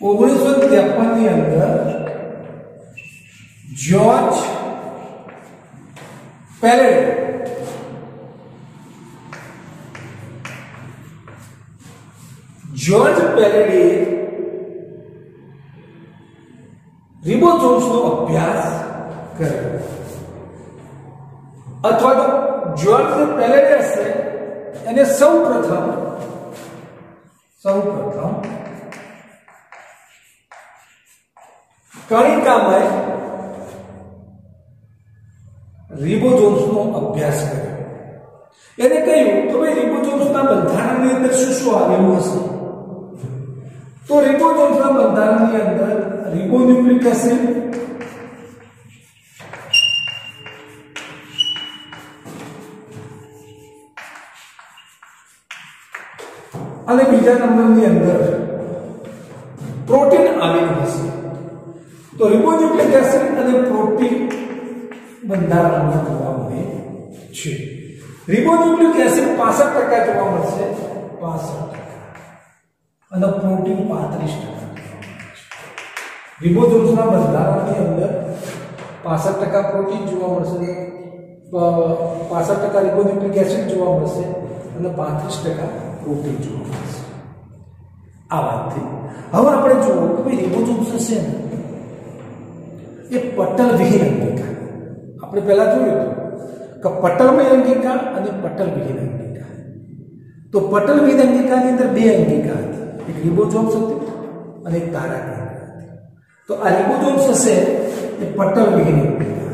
1953 ની અંદર જ્યોર્જ પેલેડે રિબોસોમ્સનો અભ્યાસ કર્યો, અથવા તો જ્યોર્જ પેલેડે એને સૌપ્રથમ કણિકામય રિબોસોમ્સનો અભ્યાસ કર્યો. એને કહ્યું કે ભાઈ રિબોસોમ્સના બંધારણની અંદર શું શું આવેલું હશે. તો રિબોસોમ્સના બંધારણની અંદર રિબોન્યુક્લિક એસિડ, અને બીજા નંબરની અંદર પ્રોટીન આવેલું હશે. તો રિબોન્યુક્લિક એસિડ અને પ્રોટીન બંધારણમાં જોવા મળે છે. રિબોન્યુક્લિક એસિડ 65% જોવા મળશે, 65%, અને પ્રોટીન 35%. રિબોસોમ્સના બંધારણની અંદર 65% પ્રોટીન જોવા મળશે, 65% રિબોન્યુક્લિક એસિડ જોવા મળશે અને 35% પ્રોટીન જોવા મળશે. આ વાતથી હવે આપણે જોવો કે ભાઈ રિબોસોમ્સ છે ને એ પટલ વિહીન અંગિકા. આપણે પહેલા જોયું કે પટલમય અંગિકા અને પટલ વિહીન અંગિકા. તો પટલ વિહીન અંગિકાની અંદર બે અંગિકા હતી, એક રિબોસોમ્સ હતી અને એક તારક અંગિકા. તો આ રિબોસોમ્સ છે એ પટલ વિહીન અંગિકા.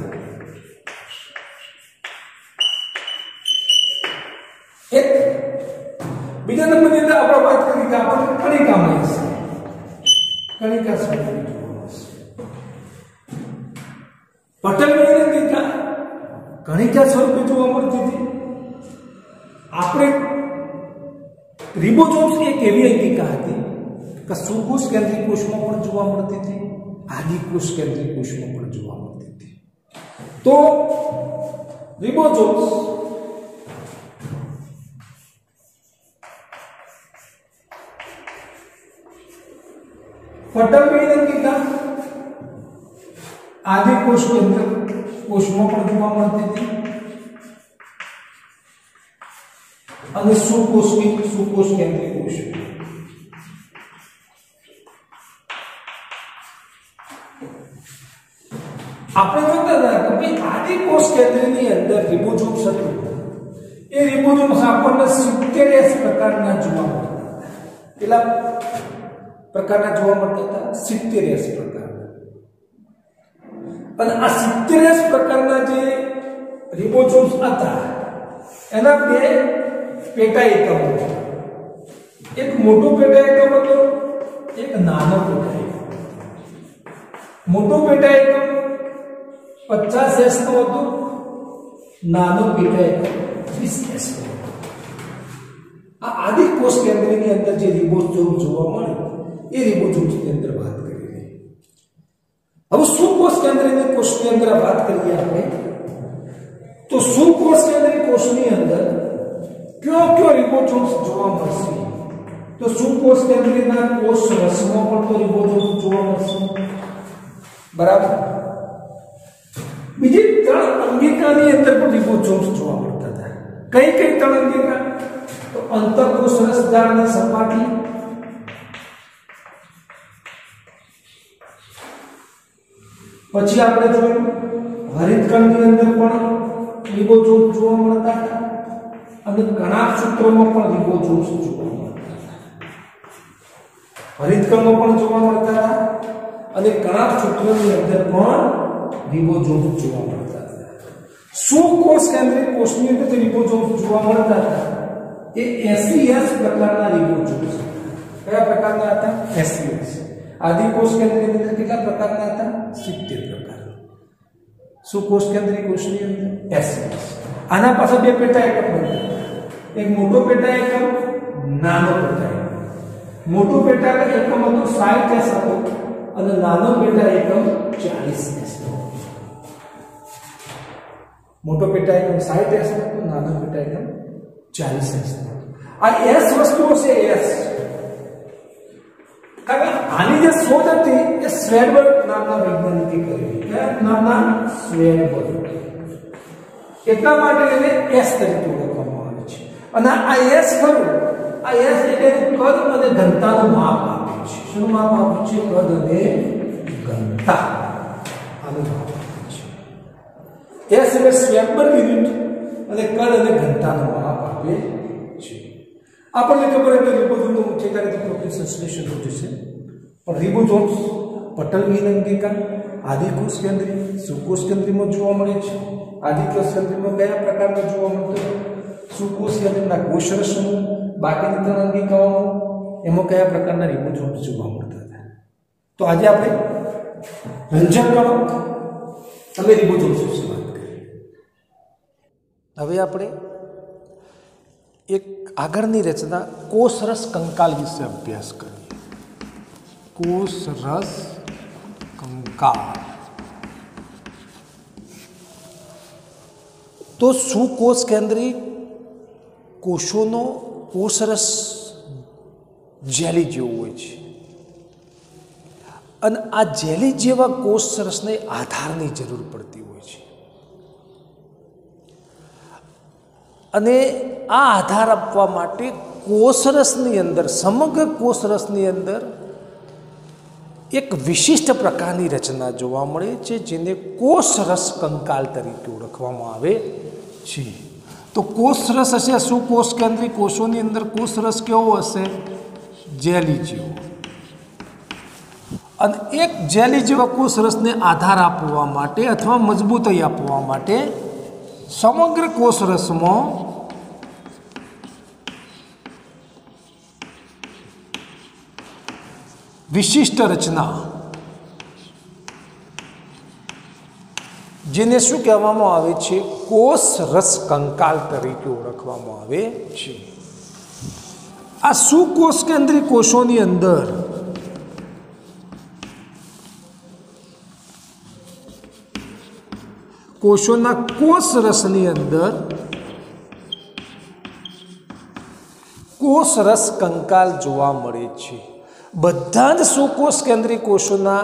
એક બીજા નંબરની અંદર આપણે વાત કરી કે આપણે કણિકામય છે, કણિકા સ્વરૂપે જોવા મળશે. પટલ વિહીન અંગિકા કણિકા સ્વરૂપે જોવા મળતી હતી. આપણે રિબોસોમ્સ એક એવી અંગિકા હતી કે સુકોષ કેન્દ્રીય કોષમાં પણ જોવા મળતી હતી, આદિકોષ કેન્દ્રીય કોષમાં પણ જોવા મળતી હતી. તો રિબોસોમ્સ પટલ વિહીન અંગિકા, આદિકોષ કેન્દ્રીય કોષમાં પણ જોવા મળતી હતી અને સુકોષ કેન્દ્રીય કોષ. આપણે જોતા હતા કે ભાઈ આદિકોષ કેન્દ્રની અંદર રિબોસોમ્સ હતું. એ રિબોસોમ્સ આપણને 70 પ્રકારના જોવા મળતા હતા. કેટલા પ્રકારના જોવા મળતા હતા? 70 પ્રકારના. અને આ 70 પ્રકારના જે રિબોસોમ્સ હતા એના બે પેટા એકમ હતા. એક મોટો પેટા એકમ હતો, એક નાનો પેટા એકમ. મોટો પેટા એકમ 50S નો હતો, નાનો પેટા એકમ 20S નો હતો. આ આદિકોષ કેન્દ્રની અંદર જે રિબોસોમ્સ જોવા મળે એ રિબોસોમ્સની અંદર વાત કરીએ. હવે સુકોષ કેન્દ્રીય કોષની અંદર વાત કરીએ આપણે, તો સુકોષ કેન્દ્રીય કોષની અંદર કયો રિબોસોમ્સ જોવા મળશે? તો સુકોષ કેન્દ્રીયના કોષ રસમાં પણ તો રિબોસોમ્સ જોવા મળશે, બરાબર. બીજી 3 અંગિકાની અંદર પણ રિબોસોમ્સ જોવા મળતા હતા. કઈ 3 અંગિકા? તો અંતરકોષ રસજાળની સપાટી, પછી આપણે જોયું હરિતકણની અંદર પણ રિબોસોમ્સ જોવા મળતા હતા અને કણાભ સૂત્રોમાં પણ રિબોસોમ્સ જોવા મળતા હતા. હરિતકણમાં પણ જોવા મળતા હતા અને કણાભ સૂત્રોની અંદર પણ રિબોસોમ્સ જોવા મળતા હતા. સુકોષ કેન્દ્રીય કોષની અંદર જે રિબોસોમ્સ જોવા મળતા હતા એ SES પ્રકારના રિબોસોમ્સ. કયા પ્રકારના હતા? SES. આદિકોષ કેન્દ્રની અંદર કેટલા પ્રકારના હતા? 70 પ્રકારના. સુકોષ કેન્દ્રીય કોષની અંદર SES. આના પાછળ બે પેટા એકમ બન્યા, એક મોટો પેટા એકમ, નાનો પેટા એકમ. મોટો પેટા એકમ હતો 60S હતો અને નાનો પેટા એકમ 40S હતો. મોટો પેટા એકમ 60S હતો, નાનો પેટા એકમ 40S હતો. આ S વસ્તુઓ છે, S કારણ કે આની જે શોધ હતી એ સ્વેડબર્ગ નામના વૈજ્ઞાનિકે કરી. કયા નામના? સ્વેડબર્ગ. એટલા માટે એને એસ તરીકે ઓળખવામાં આવે છે. અને આ એસ ખરું, આ એસ એટલે કદ અને ઘનતાનું માપ આપે છે. શું માપ આપે છે? કદ અને ઘનતા. આનું માપ આપે છે. એસ એટલે સ્વેડબર્ગ યુનિટ અને કદ અને ઘનતાનું માપ આપે છે. આપણને ખબર છે કે રિબોઝોમનું મુખ્ય કાર્ય પ્રોટીન સંશ્લેષણ હોય છે. પણ રિબોઝોમ્સ પટલ વિલંગિકા, આદિકોષ કેન્દ્રી, સુકોષ કેન્દ્રીમાં જોવા મળે છે. આદિકોષ કેન્દ્રીમાં કયા પ્રકારના જોવા મળતો? સુકોષ કેન્દ્રના કોષરસ સમૂહ, બાકીની ત્રણ અંગિકાઓમાં એમાં કયા પ્રકારના રિબોઝોમ્સ જોવા મળતા હતા? તો આજે આપણે રંજક કણો અને રિબોઝોમ્સ વિશે વાત કરીએ. હવે આપણે એક આગળની રચના કોષરસ કંકાલ વિશે અભ્યાસ કરીએ. કોષરસ કંકાલ. તો સુકોષ કેન્દ્રી કોષોનો કોષરસ જેલી જેવું હોય છે અને આ જેલી જેવા કોષરસને આધારની જરૂર પડતી હોય છે અને આ આધાર આપવા માટે કોષરસની અંદર, સમગ્ર કોષરસની અંદર એક વિશિષ્ટ પ્રકારની રચના જોવા મળે છે જેને કોષરસ કંકાલ તરીકે ઓળખવામાં આવે છે. તો કોષરસ હશે સુકોષ કેન્દ્રી કોષોની અંદર કોષરસ કેવો હશે? જેલી જેવો. અને એક જેલી જેવા કોષરસને આધાર આપવા માટે અથવા મજબૂતાઈ આપવા માટે સમગ્ર કોષરસમાં વિશિષ્ટ રચના જેને શું કહેવામાં આવે છે? કોષરસ કંકાલ તરીકે ઓળખવામાં આવે છે. આ સુકોષ કેન્દ્રી કોષોની અંદર કોષોના કોષરસની અંદર કોષરસ કંકાલ જોવા મળે છે. બધા જ સુકોષ કેન્દ્રી કોષોના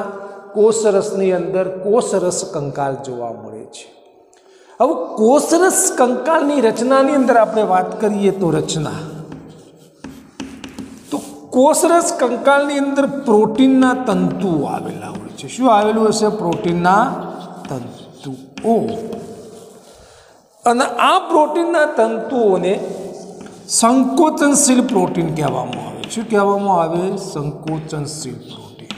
કોષરસની અંદર કોષરસ કંકાલ જોવા મળે છે. હવે કોષરસ કંકાલની રચનાની અંદર આપણે વાત કરીએ તો રચના, તો કોષરસ કંકાલની અંદર પ્રોટીનના તંતુઓ આવેલા હોય છે. શું આવેલું હશે? પ્રોટીનના તંતુઓ. અને આ પ્રોટીનના તંતુઓને સંકોચનશીલ પ્રોટીન કહેવામાં આવે. શું કહેવામાં આવે? સંકોચનશીલ પ્રોટીન.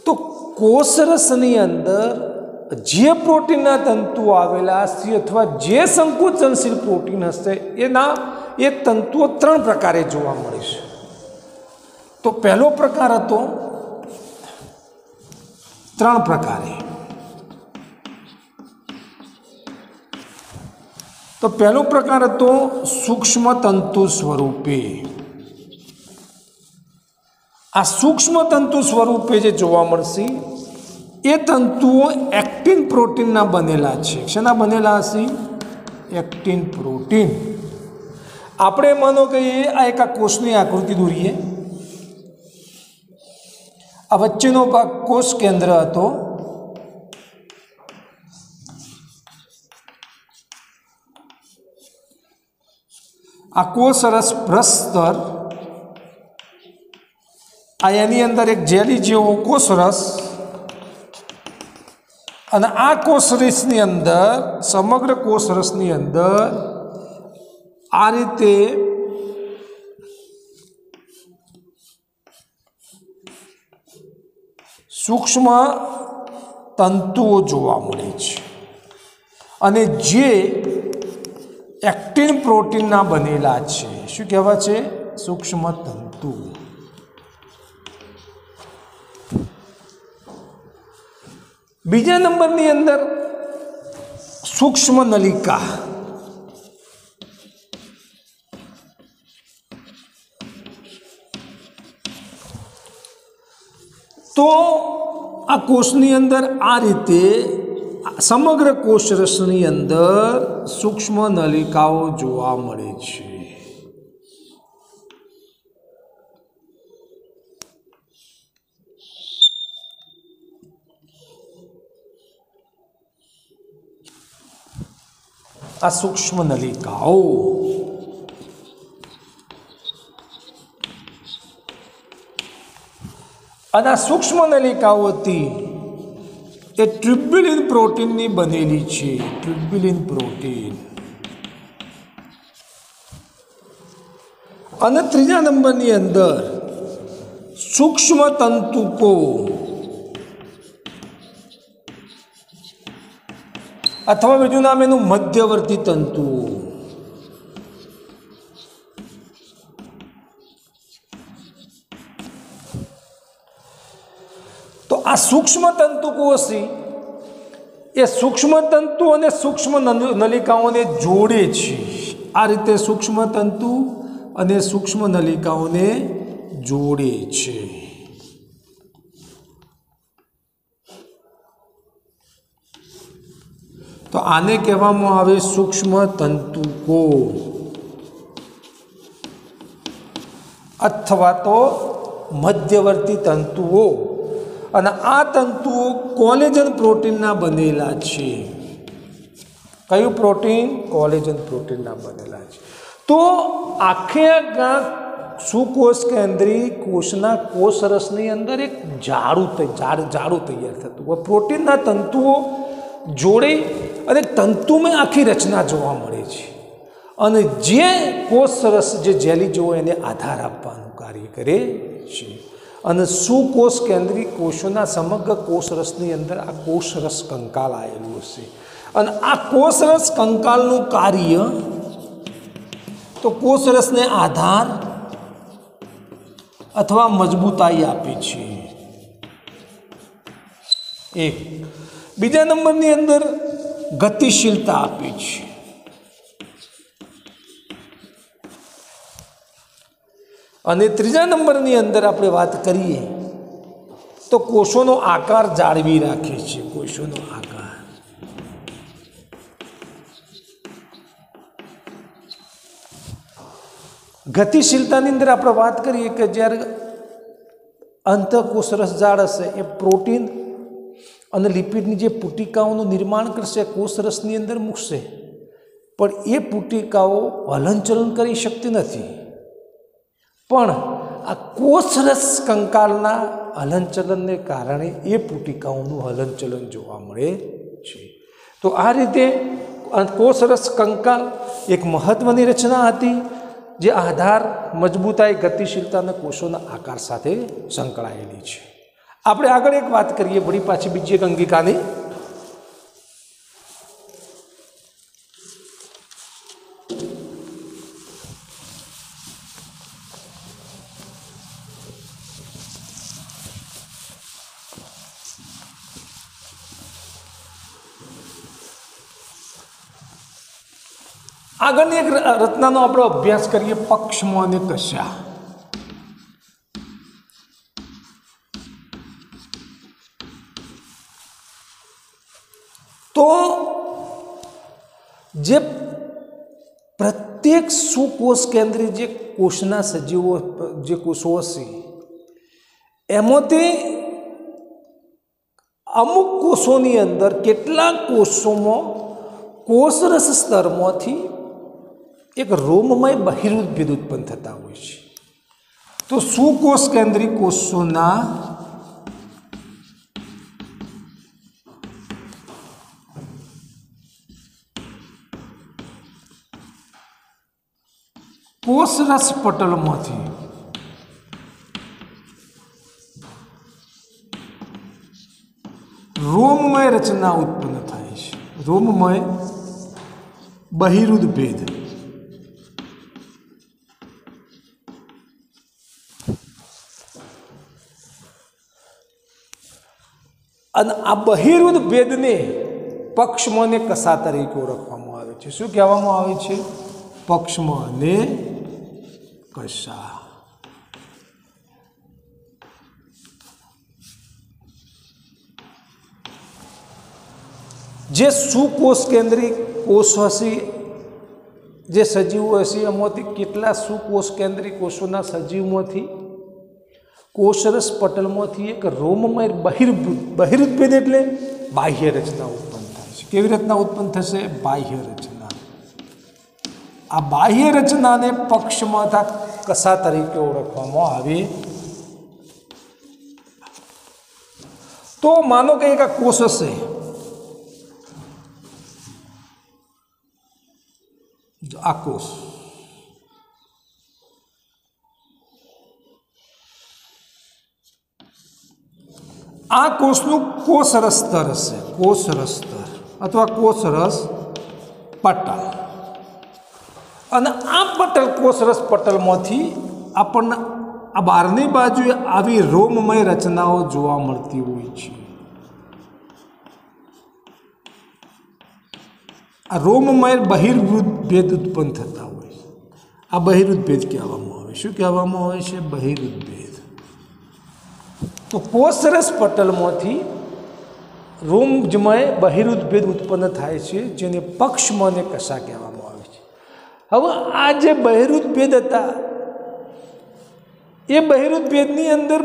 તો કોષરસની અંદર જે પ્રોટીનના તંતુઓ આવેલા હશે અથવા જે સંકોચનશીલ પ્રોટીન હશે એ તંતુઓ ત્રણ પ્રકારે જોવા મળે છે. તો પહેલો પ્રકાર હતો ત્રણ પ્રકારે. તો પહેલો પ્રકાર હતો સૂક્ષ્મ તંતુ સ્વરૂપે. આ સૂક્ષ્મ તંતુ સ્વરૂપે જે જોવા મળશે એ તંતુઓ એક્ટિન પ્રોટીનના બનેલા છે. શેના બનેલા હશે? Actin protein. આપણે માનો કે આ એક કોષની આકૃતિ દોરીએ. આ વચ્ચેનો ભાગ કોષ કેન્દ્ર હતો. આ કોષરસ પ્રસ્તર, આ એની અંદર એક જેલી જેવો કોષરસ અને આ કોષરસની અંદર, સમગ્ર કોષરસની અંદર આ રીતે સૂક્ષ્મ તંતુઓ જોવા મળે છે અને જે એક્ટિન પ્રોટીનના બનેલા છે. શું કહેવાય છે? સૂક્ષ્મ તંતુ. બીજા નંબરની અંદર સૂક્ષ્મ નલિકા. તો આ કોષની અંદર આ રીતે સમગ્ર કોષરસની અંદર સૂક્ષ્મ નલિકાઓ જોવા મળે છે. आ सूक्ष्म नलिकाओ। અને આ સૂક્ષ્મ નલિકાઓ હતી એ ટ્યુબ્યુલિન પ્રોટીનની બનેલી છે, ટ્યુબ્યુલિન પ્રોટીન। અને ત્રીજા નંબરની અંદર સૂક્ષ્મ તંતુકો અથવા બીજું નામ એનું મધ્યવર્તી તંતુઓ। તો આ સૂક્ષ્મ તંતુકો છે એ સૂક્ષ્મ તંતુ અને સૂક્ષ્મ નલિકાઓને જોડે છે। આ રીતે સૂક્ષ્મ તંતુ અને સૂક્ષ્મ નલિકાઓને જોડે છે। તો આને કહેવામાં આવે સૂક્ષ્મ તંતુકો અથવા તો મધ્યવર્તી તંતુઓ। અને આ તંતુઓ કોલેજન પ્રોટીનના બનેલા છે। કયું પ્રોટીન? કોલેજન પ્રોટીનના બનેલા છે। તો આખે સુકોષ કેન્દ્રી કોષના કોષરસની અંદર એક જાડું તૈયાર થતું હોય, પ્રોટીનના તંતુઓ જોડે અને તંતુમાં આખી રચના જોવા મળે છે। અને જે કોષરસ જે જેલી જેવો એને આધાર આપવાનું કાર્ય કરે છે। અને સુકોષ કેન્દ્રી કોષોના સમગ્ર કોષરસની અંદર આ કોષરસ કંકાલ આવેલું હશે। અને આ કોષરસ કંકાલનું કાર્ય તો કોષરસને આધાર અથવા મજબૂતાઈ આપે છે, એક। બીજા નંબરની અંદર ગતિશીલતા આપે છે। અને ત્રીજા નંબરની અંદર આપણે વાત કરીએ તો કોષોનો આકાર જાળવી રાખે છે, કોષોનો આકાર। ગતિશીલતાની અંદર આપણે વાત કરીએ કે જ્યારે અંતઃકોષરસ જાળ હશે એ પ્રોટીન અને લિપિડની જે પુટિકાઓનું નિર્માણ કરશે કોષરસની અંદર મૂકશે, પણ એ પુટિકાઓ હલનચલન કરી શકતી નથી। પણ આ કોષરસ કંકાલના હલનચલનને કારણે એ પુટિકાઓનું હલનચલન જોવા મળે છે। તો આ રીતે કોષરસ કંકાલ એક મહત્વની રચના હતી જે આધાર, મજબૂતાઈ, ગતિશીલતા અને કોષોના આકાર સાથે સંકળાયેલી છે। આપણે આગળ એક વાત કરીએ વળી પાછી બીજી એક અંગિકાની। આગળની એક રચનાનો આપણે અભ્યાસ કરીએ પક્ષમો અને કશા। તો જે પ્રત્યેક સુકોષ કેન્દ્રી જે કોષના સજીવો જે કોષો હશે એમાંથી અમુક કોષોની અંદર કેટલાક કોષોમાં કોષરસ સ્તરમાંથી એક રોમમય બહિરુદભેદ ઉત્પન્ન થતા હોય છે। તો સુકોષ કેન્દ્રી કોષોના કોષરસ પટલમાંથી રોમમય રચના ઉત્પન્ન થાય છે, રોમમય બહિરુદભેદ। અને આ બહિરુદ ભેદને પક્ષમ અને કશા તરીકે ઓળખવામાં આવે છે। શું કહેવામાં આવે છે? પક્ષમ અને કશા। જે સુકોષ કેન્દ્રી કોષ હશે, જે સજીવો હશે એમાંથી કેટલા સુકોષ કેન્દ્રી કોષોના સજીવમાંથી કોષરસ પટલમાંથી એક રોમમય બહિરુદભેદ એટલે બાહ્ય રચના ઉત્પન્ન થાય છે। કેવી રચના ઉત્પન્ન થશે? બાહ્ય રચના। आ बाह्य रचना ने पक्ष में था कसा तरीके ओळखवामां आवे। तो मानो कि एक कोष हशे, आ कोष, आ कोषनु कोषरस स्तर हशे, कोषरस स्तर अथवा कोषरस पटल। અને આ પટલ કોષરસ પટલમાંથી આપણને આ બહારની બાજુએ આવી રોમમય રચનાઓ જોવા મળતી હોય છે। આ રોમમય બહિર્વૃત ભેદ ઉત્પન્ન થતા હોય છે। આ બહિર્વૃત ભેદ કહેવામાં આવે। શું કહેવામાં આવે છે? બહિર્વૃત ભેદ। તો કોષરસ પટલમાંથી રોમમય બહિર્વૃત ભેદ ઉત્પન્ન થાય છે, જેને પક્ષમાં અને કશા કહેવામાં આવે છે। હવે આ જે બહિર્વૃત ભેદ હતા એ બહિર્વૃત ભેદની અંદર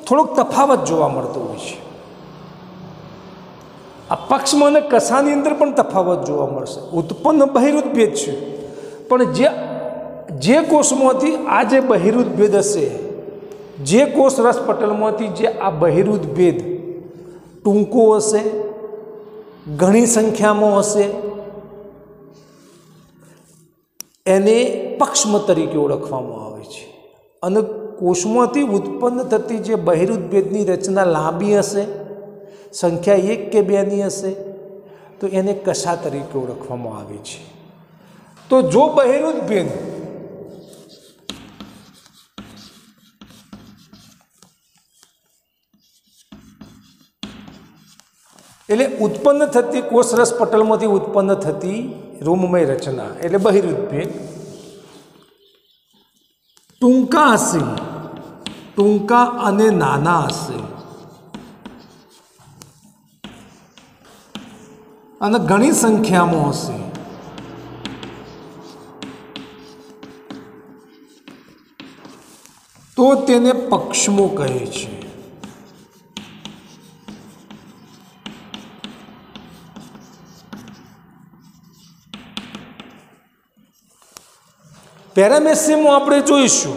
થોડોક તફાવત જોવા મળતો હોય છે। આ પક્ષમાં અને કસાની અંદર પણ તફાવત જોવા મળશે। ઉત્પન્ન બહિર્વૃત ભેદ છે, પણ જે કોષમાંથી આ જે બહિર્વૃત ભેદ હશે, જે કોષરસ પટલમાંથી જે આ બહિર્વૃત ભેદ ટૂંકો હશે, ઘણી સંખ્યામાં હશે, એને પક્ષમ તરીકે ઓળખવામાં આવે છે। અને કોષમાંથી ઉત્પન્ન થતી જે બહિર્વૃત ભેદની રચના લાંબી હશે, સંખ્યા 1 કે 2ની હશે, તો એને કશા તરીકે ઓળખવામાં આવે છે। તો જો બહિર્વૃત ભેદ એટલે ઉત્પન્ન થતી કોષરસ પટલમાંથી ઉત્પન્ન થતી રોમમય રચના એટલે બહિર્વૃત ભેદ ટૂંકા હશે, ટૂંકા અને નાના હશે, અને ઘણી સંખ્યામાં હશે, તો તેને પક્ષમો કહે છે। પેરામેસિયમમાં આપણે જોઈશું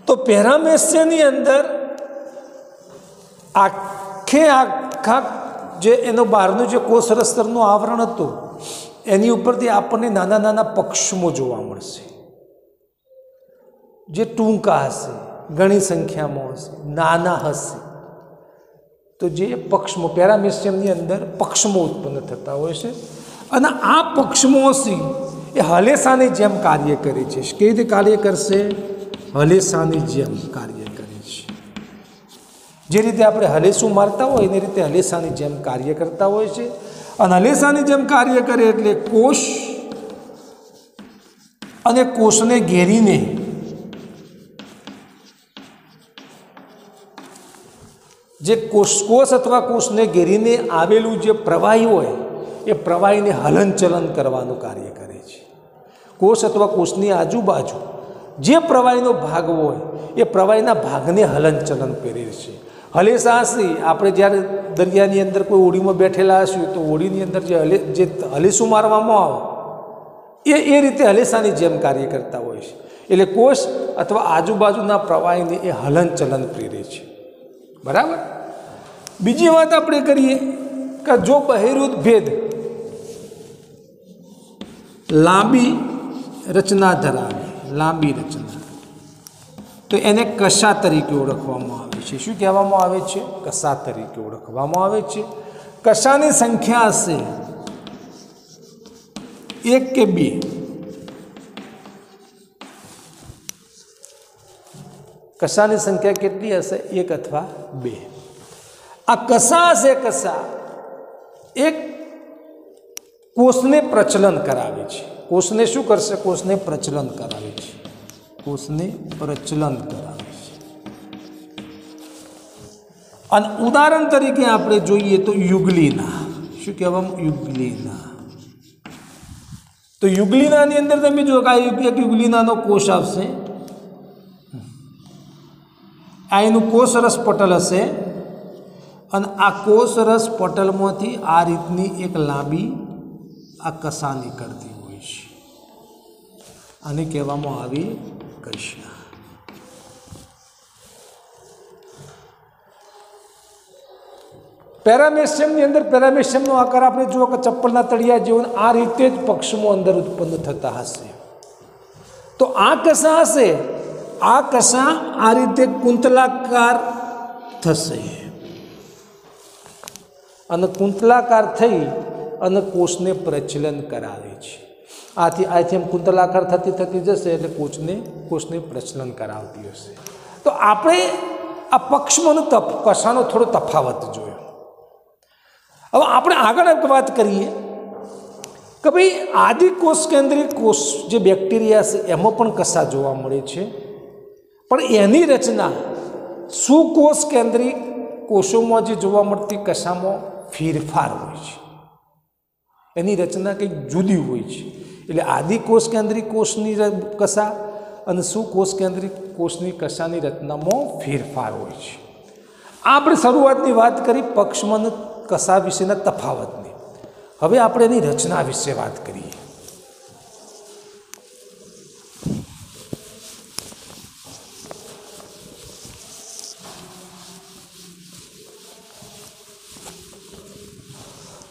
તો પેરામેસિયમની અંદર આખા જે એનો બહારનું જે કોષરસ સ્તરનું આવરણ હતું એની ઉપરથી આપણને નાના નાના પક્ષમો જોવા મળશે, જે ટૂંકા હશે, ઘણી સંખ્યામાં હશે, નાના હશે। તો જે પક્ષમો પેરામેસિયમની અંદર પક્ષમો ઉત્પન્ન થતા હોય છે, અને આ પક્ષમો હશે એ હલેસાની જેમ કાર્ય કરે છે। કેવી રીતે કાર્ય કરશે? હલેસાની જેમ કાર્ય કરે છે। જે રીતે આપણે હલેસું મારતા હોય એની રીતે હલેસાની જેમ કાર્ય કરતા હોય છે। અને હલેસાની જેમ કાર્ય કરે એટલે કોષ અને કોષને ઘેરીને જે કોષ અથવા કોષને ઘેરીને આવેલું જે પ્રવાહી હોય એ પ્રવાહીને હલનચલન કરવાનું કાર્ય કરે છે। કોષ અથવા કોષની આજુબાજુ જે પ્રવાહીનો ભાગ હોય એ પ્રવાહીના ભાગને હલનચલન કરે છે। હલેસા હશે, આપણે જ્યારે દરિયાની અંદર કોઈ હોડીમાં બેઠેલા હશું તો હોડીની અંદર જે હલેસું મારવામાં આવે એ રીતે હલેસાની જેમ કાર્ય કરતા હોય છે। એટલે કોષ અથવા આજુબાજુના પ્રવાહીને એ હલનચલન પ્રેરે છે। બરાબર। બીજી વાત આપણે કરીએ કે જો બહિર્વૃત ભેદ લાંબી રચના ધરાવે, લાંબી રચના, તો એને કશા તરીકે ઓળખવામાં આવે છે? શું કહેવામાં આવે છે? કશા તરીકે ઓળખવામાં આવે છે। કશાની સંખ્યા હશે 1 કે 2, કશાની સંખ્યા કેટલી હશે? 1 અથવા 2। આ કશા હશે, કશા એક કોષને પ્રચલન કરાવે છે। કોષને શું કરશે? કોષને પ્રચલન કરાવે છે। કોષને પ્રચલન કરાવે છે। અને ઉદાહરણ તરીકે આપણે જોઈએ તો યુગ્લિના, શું કહેવામાં? યુગ્લિના। તો યુગ્લિનાની અંદર તમે જો કે એક યુગ્લિનાનો કોષ આવશે, આ એનું કોષરસ પટલ હશે, અને આ કોષરસ પટલમાંથી આ રીતની એક લાંબી આ કશા નીકળતી હોય આને કહેવામાં આવી કશા. પેરામેશિયમની અંદર પેરામેશિયમનો આકાર આપણે જુઓ કે ચપ્પલના તળિયા જેવો આ રીતે જ પક્ષમો અંદર ઉત્પન્ન થતા હશે. તો આ કશા હશે, આ કશા આ રીતે કુંતલાકાર થશે અને કુંતલાકાર થઈ અને કોષને પ્રચલન કરાવે છે. આથી એમ કુંતલાકાર થતી થતી જશે એટલે કોષને પ્રચલન કરાવતી હશે. તો આપણે આ પક્ષમાંનો કશાનો થોડો તફાવત જોયો. હવે આપણે આગળ એક વાત કરીએ કે ભાઈ આદિકોષ કેન્દ્રીય કોષ જે બેક્ટેરિયા છે એમાં પણ કશા જોવા મળે છે, પણ એની રચના સુકોષ કેન્દ્રીય કોષોમાં જે જોવા મળતી કશામાં ફેરફાર હોય છે. એની રચના કંઈક જુદી હોય છે. એટલે આદિકોષ કેન્દ્રીય કોષની કશા અને સુકોષ કેન્દ્રીય કોષની કશાની રચનામાં ફેરફાર હોય છે. આપણે શરૂઆતની વાત કરી પક્ષમાં કશા વિશેના તફાવતની. હવે આપણે એની રચના વિશે વાત કરીએ.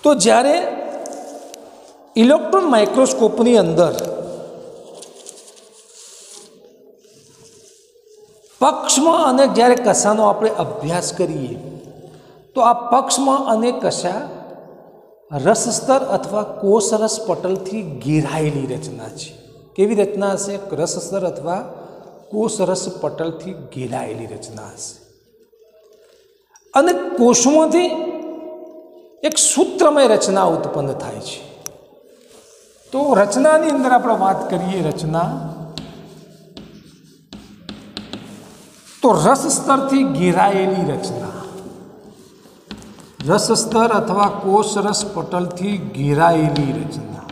તો જ્યારે ઇલેક્ટ્રોન માઇક્રોસ્કોપની અંદર પક્ષમાં અને જ્યારે કશાનો આપણે અભ્યાસ કરીએ તો આ પક્ષમાં અને કશા રસસ્તર અથવા કોષરસ પટલથી ઘેરાયેલી રચના છે. કેવી રચના હશે? રસસ્તર અથવા કોષરસ પટલથી ઘેરાયેલી રચના હશે. અને કોષમાંથી એક સૂત્રમય રચના ઉત્પન્ન થાય છે. તો રચનાની અંદર આપણે વાત કરીએ રચના, તો રસસ્તરથી ઘેરાયેલી રચના, રસસ્તર અથવા કોષરસ પટલથી ઘેરાયેલી રચના.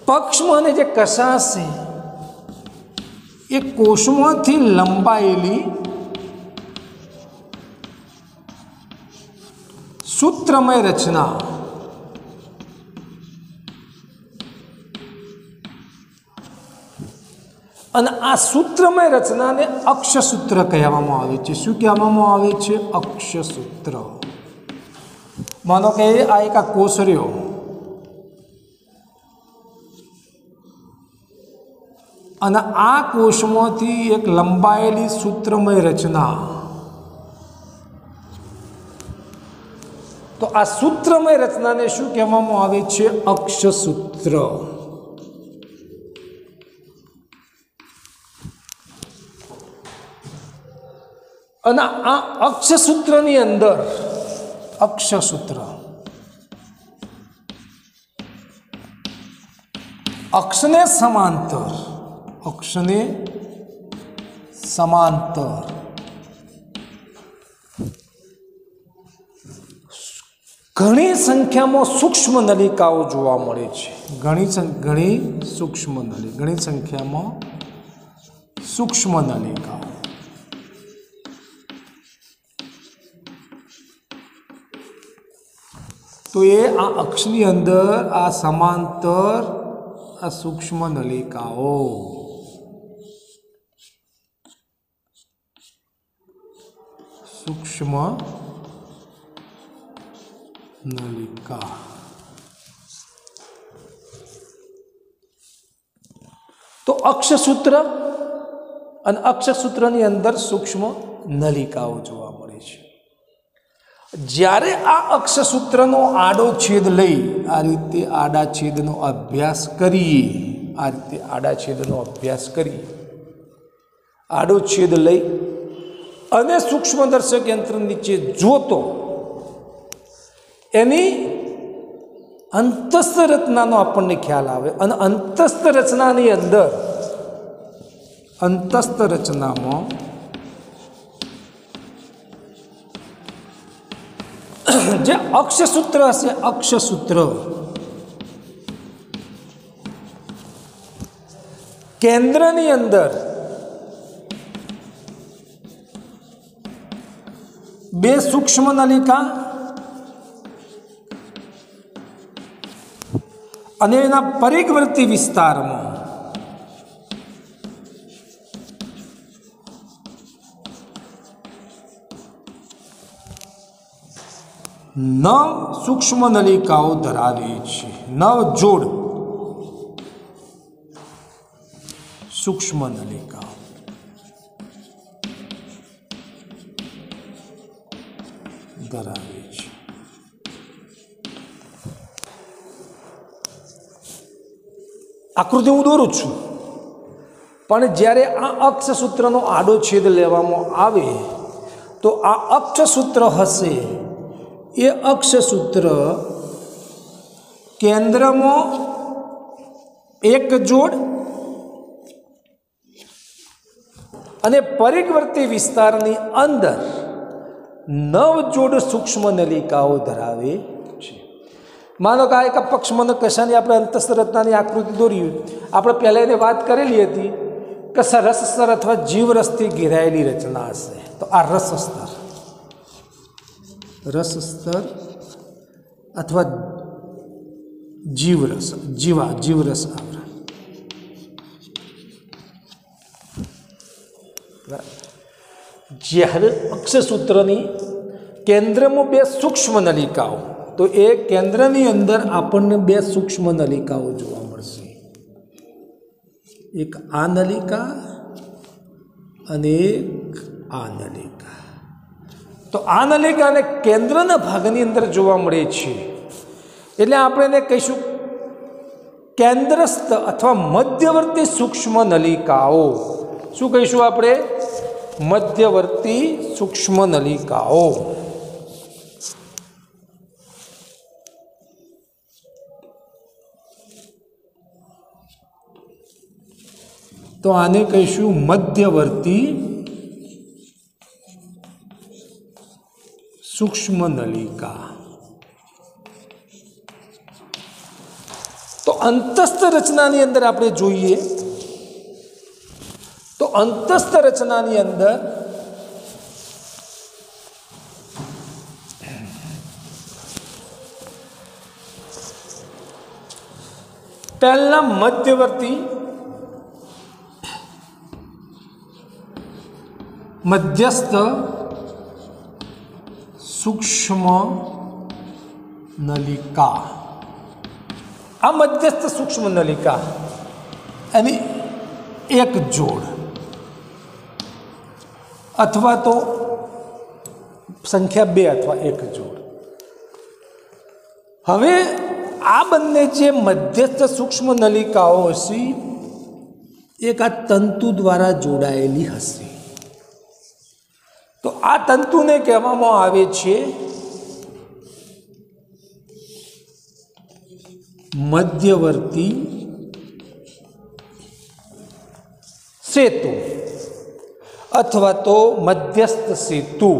પક્ષમાં જે કશા છે એ કોષમાંથી લંબાયેલી સૂત્રમય રચના અને આ સૂત્રમય રચનાને અક્ષસૂત્ર કહેવામાં આવે છે. શું કહેવામાં આવે છે? અક્ષસૂત્ર. માનો કે આ એક કોષ રહ્યો, અને આ કોષમાંથી એક લંબાયેલી સૂત્રમય રચના. તો આ સૂત્રમય રચનાને શું કહેવામાં આવે છે? અક્ષસૂત્ર. અને આ અક્ષસૂત્રની અંદર અક્ષસૂત્ર અક્ષને સમાંતર ઘણી સંખ્યામાં સૂક્ષ્મ નલિકાઓ જોવા મળે છે. ઘણી સંખ્યામાં સૂક્ષ્મ નલિકાઓ. તો એ આ અક્ષની અંદર આ સમાંતર આ સૂક્ષ્મ નલિકાઓ નલિકા. તો અક્ષસૂત્ર અને અક્ષસૂત્રની અંદર સૂક્ષ્મ નલિકાઓ જોવા મળે છે. જ્યારે આ અક્ષસૂત્રનો આડો છેદ લઈ આ રીતે આડા છેદનો અભ્યાસ કરીએ, આડો છેદ લઈ અને સૂક્ષ્મદર્શક યંત્ર નીચે જોતો એની અંતસ્થ રચનાનો આપણને ખ્યાલ આવે. અને અંતસ્થ રચનાની અંદર અંતસ્થ રચનામાં જે અક્ષસૂત્ર હશે, અક્ષસૂત્ર કેન્દ્રની અંદર બે સૂક્ષ્મ નલિકા અને એના પરિવર્તી વિસ્તારમાં નવ સૂક્ષ્મ નલિકાઓ ધરાવે છે. 9 જોડ સૂક્ષ્મ નલિકાઓ ધરાવે છે. આકૃતિ હું દોરું છું, પણ જ્યારે આ અક્ષસૂત્રનો આડો છેદ લેવામાં આવે તો આ અક્ષસૂત્ર હશે, એ અક્ષસૂત્ર કેન્દ્રમાં એક જોડ અને પરિવર્તી વિસ્તારની અંદર 9 જોડ સૂક્ષ્મ નલિકાઓ ધરાવે છે. માનો કે આ એક અપક્ષમન કશાની આપણે અંતસ્થ રચનાની આકૃતિ દોરી. આપણે પહેલાં એને વાત કરેલી હતી કે રસ સ્તર અથવા જીવરસથી ઘેરાયેલી રચના હશે. તો આ રસ સ્તર અથવા જીવરસ આવરણ. જ્યારે અક્ષસૂત્રની કેન્દ્રમાં 2 સૂક્ષ્મ નલિકાઓ, તો એ કેન્દ્રની અંદર આપણને 2 સૂક્ષ્મ નલિકાઓ જોવા મળશે. એક આ નલિકા અને એક આ નલિકા. તો આ નલિકાને કેન્દ્રના ભાગની અંદર જોવા મળે છે, એટલે આપણે એને કહીશું કેન્દ્રસ્થ અથવા મધ્યવર્તી સૂક્ષ્મ નલિકાઓ. શું કહીશું આપણે? મધ્યવર્તી સૂક્ષ્મ નલિકાઓ. તો આને કહીશું મધ્યવર્તી સૂક્ષ્મ નલિકા. તો અંતસ્થ રચનાની અંદર આપણે જોઈએ તો અંતસ્થ રચનાની અંદર પહેલા મધ્યસ્થ સૂક્ષ્મ નલિકા. આ મધ્યસ્થ સૂક્ષ્મ નલિકા એની એક જોડ અથવા તો સંખ્યા 2 અથવા એક જોડ. હવે આ બંને જે મધ્યસ્થ સૂક્ષ્મ નલિકાઓ હશે, એક આ તંતુ દ્વારા જોડાયેલી હશે. તો આ તંતુને કહેવામાં આવે છે મધ્યવર્તી સેતુ અથવા તો મધ્યસ્થ સેતુ.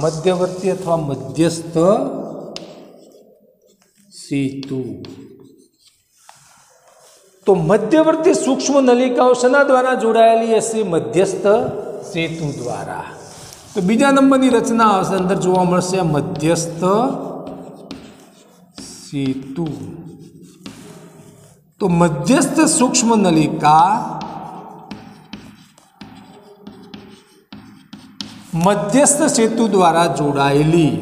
મધ્યવર્તી અથવા મધ્યસ્થ સેતુ. તો મધ્યવર્તી સૂક્ષ્મ નલિકાઓ શેના દ્વારા જોડાયેલી હશે? મધ્યસ્થ સેતુ દ્વારા. તો બીજા નંબરની રચના આવશે, અંદર જોવા મળશે મધ્યસ્થ સેતુ. તો મધ્યસ્થ સૂક્ષ્મ નલિકા મધ્યસ્થ સેતુ દ્વારા જોડાયેલી.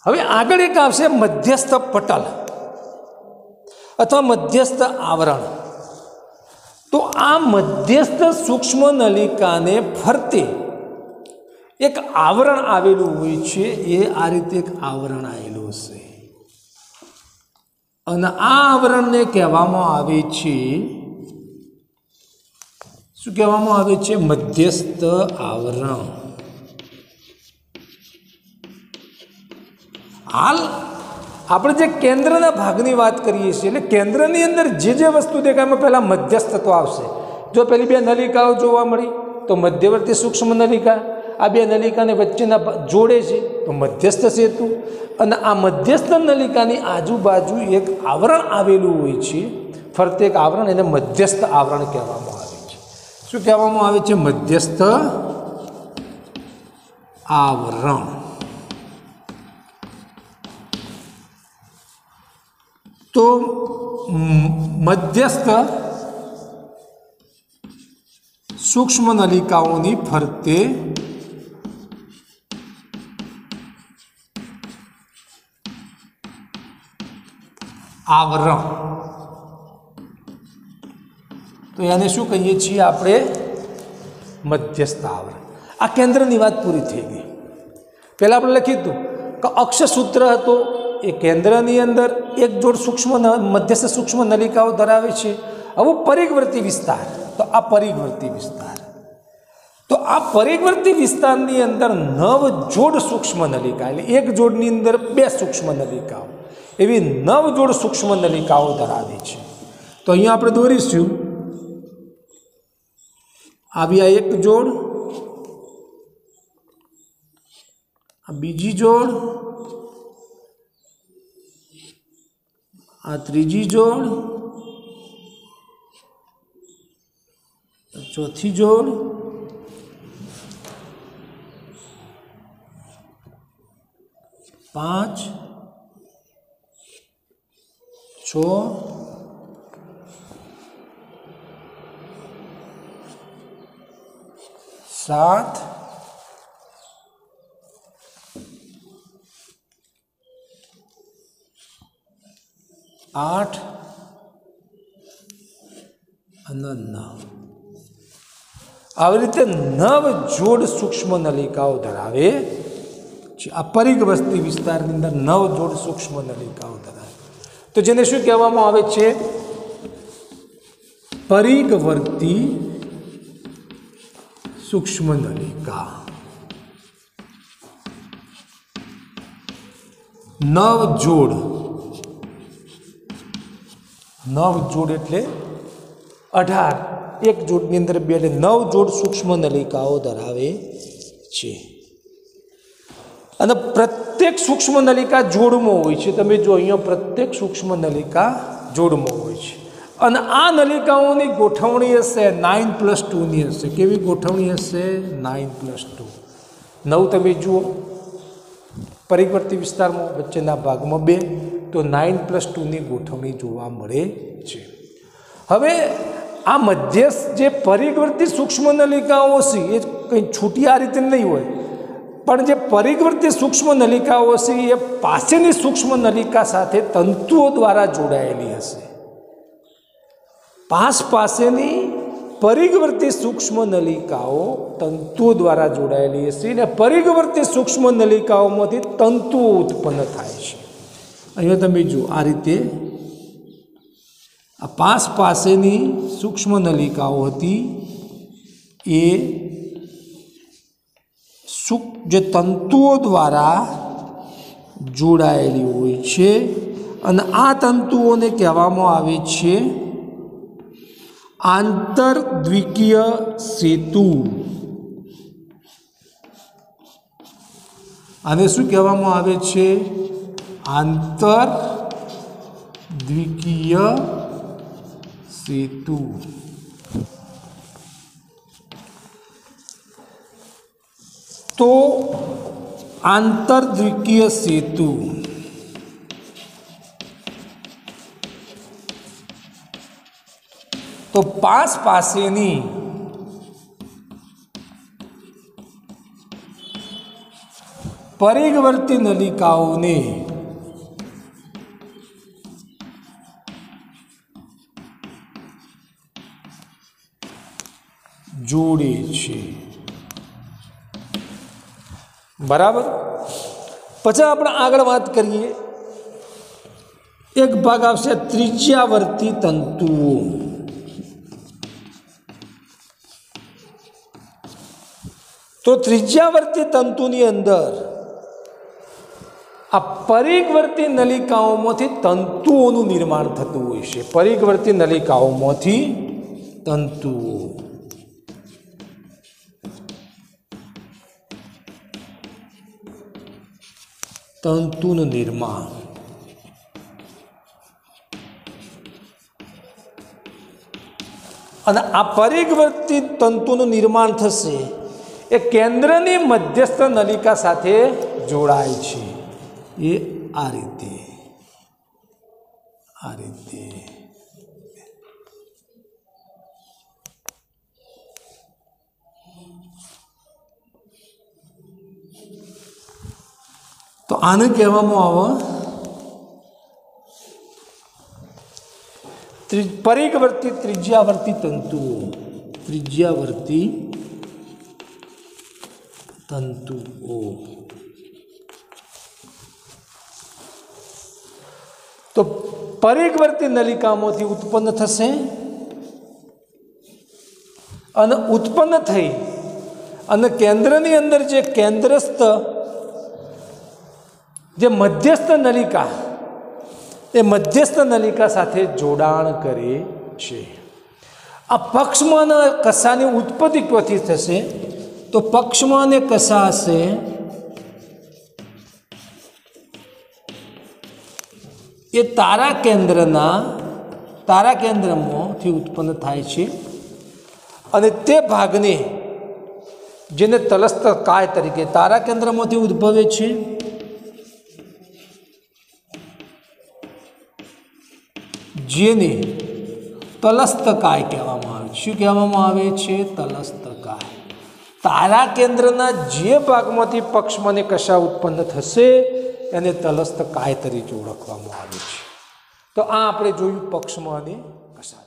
હવે આગળ એક આવશે મધ્યસ્થ પટલ અથવા મધ્યસ્થ આવરણ. તો આ મધ્યસ્થ સૂક્ષ્મ નલિકાને ફરતે એક આવરણ આવેલું હોય છે. એ આ રીતે એક આવરણ આવેલું હશે અને આ આવરણને કહેવામાં આવે છે, શું કહેવામાં આવે છે? મધ્યસ્થ આવરણ. હાલ આપણે જે કેન્દ્રના ભાગની વાત કરીએ છીએ, એટલે કેન્દ્રની અંદર જે વસ્તુ દેખાય એમાં પહેલાં મધ્યસ્થત્વ આવશે. જો પેલી 2 નલિકાઓ જોવા મળી તો મધ્યવર્તી સૂક્ષ્મ નલિકા, આ 2 નલિકાને વચ્ચેના જોડે છે તો મધ્યસ્થ સેતુ. અને આ મધ્યસ્થ નલિકાની આજુબાજુ એક આવરણ આવેલું હોય છે, ફરતે એક આવરણ, એને મધ્યસ્થ આવરણ કહેવામાં આવે છે. શું કહેવામાં આવે છે? મધ્યસ્થ आवरण। तो मध्यस्थ सूक्ष्म नलिकाओनी फरते आवरण। तो यानी शू कहीए छीए आपणे मध्यस्थ आवरण। आ केंद्रनी वात पूरी थई गई। पहला आपणे लखी दीधुं कि अक्षसूत्र हतो ए केंद्रनी अंदर एक जोड़ सूक्ष्म मध्यस्थ सूक्ष्म नलिकाओ धरावे छे। हवे परिवर्ती विस्तार, तो आ परिवर्ती विस्तार, तो आ परिवर्ती विस्तारनी अंदर 9 जोड़ सूक्ष्म नलिका, एटले एक जोड़नी अंदर 2 सूक्ष्म नलिकाओ, एवी 9 जोड़ सूक्ष्म नलिकाओ धरावे छे। तो अहींया आपणे दोरीशुं आवी आ एक जोड़, आ बीजी जोड़, आ त्रीजी जोड़, चौथी जोड़, पांच, 6, 7, 8 અને 9। આવી રીતે 9 જોડ સૂક્ષ્મ નલિકાઓ ધરાવે છે। આ પરિઘવસ્તી વિસ્તારની અંદર 9 જોડ સૂક્ષ્મ નલિકાઓ ધરાવે, તો જેને શું કહેવામાં આવે છે? પરિઘવર્તી सूक्ष्म नलिका। 9 जोड़, 9 जोड़ एटले 18, एक जोड़नी अंदर 2 એટલે 9 जोड़ सूक्ष्म नलिकाओ धरावे छे। અને પ્રત્યેક સૂક્ષ્મ નલિકા જોડમાં હોય છે। તમે જો અહીંયા પ્રત્યેક સૂક્ષ્મ નલિકા જોડમાં હોય છે। અને આ નલિકાઓની ગોઠવણી હશે 9+2 ની હશે। કેવી ગોઠવણી હશે? 9+2। 9 તમે જુઓ પરિવર્તી વિસ્તારમાં વચ્ચેના ભાગમાં 2, તો 9+2 ની ગોઠવણી જોવા મળે છે। હવે આ મધ્યસ્થ જે પરિવર્તી સૂક્ષ્મ નલિકાઓ છે એ કંઈ છૂટી આ રીતે નહીં હોય, પણ જે પરિવર્તી સૂક્ષ્મ નલિકાઓ છે એ પાસેની સૂક્ષ્મ નલિકા સાથે તંતુઓ દ્વારા જોડાયેલી હશે। પાસેની પરિઘવર્તી સૂક્ષ્મ નલિકાઓ તંતુઓ દ્વારા જોડાયેલી હશે અને પરિઘવર્તી સૂક્ષ્મ નલિકાઓમાંથી તંતુઓ ઉત્પન્ન થાય છે। અહીંયા તમે જુઓ આ રીતે આ પાસેની સૂક્ષ્મ નલિકાઓ હતી એ જે તંતુઓ દ્વારા જોડાયેલી હોય છે અને આ તંતુઓને કહેવામાં આવે છે આંતરદ્વિકીય સેતુ। આને શું કહેવામાં આવે છે? આંતરદ્વિકીય સેતુ। તો આંતરદ્વિકીય સેતુ તો પાસેની પરિઘવર્તી નલિકાઓને જોડે છે। બરાબર। પછી આપણે આગળ વાત કરીએ, એક ભાગ આવશે ત્રિજ્યાવર્તી તંતુઓ। તો ત્રિજ્યાવર્તી તંતુની અંદર આ પરિઘવર્તી નલિકાઓમાંથી તંતુઓનું નિર્માણ થતું હોય છે। પરિઘવર્તી નલિકાઓમાંથી તંતુઓ, તંતુનું નિર્માણ। અને આ પરિઘવર્તી તંતુનું નિર્માણ થશે એ કેન્દ્રની મધ્યસ્થ નલિકા સાથે જોડાય છે। એ આ રીતે તો આને કહેવામાં આવે પરિઘવર્તી ત્રિજ્યાવર્તી તંતુઓ। તો પરિઘવર્તી નલિકામાંથી ઉત્પન્ન થશે અને ઉત્પન્ન થઈ અને કેન્દ્રની અંદર જે કેન્દ્રસ્થ જે મધ્યસ્થ નલિકા એ મધ્યસ્થ નલિકા સાથે જોડાણ કરે છે। આ પક્ષમાં અને કસાની ઉત્પત્તિ ક્યાંથી થશે? તો પક્ષમાં અને કસા હશે એ તારા કેન્દ્રમાંથી ઉત્પન્ન થાય છે અને તે ભાગને જેને તલસ્થ કાય તરીકે તારા કેન્દ્રમાંથી ઉદ્ભવે છે જેને તલસ્થ કાય કહેવામાં આવે છે। શું કહેવામાં આવે છે? તલસ્થ કાય। તારા કેન્દ્રના જે ભાગમાંથી પક્ષમાં અને કશા ઉત્પન્ન થશે એને તલસ્થ કાય તરીકે ઓળખવામાં આવે છે। તો આ આપણે જોયું પક્ષમાં અને કશા।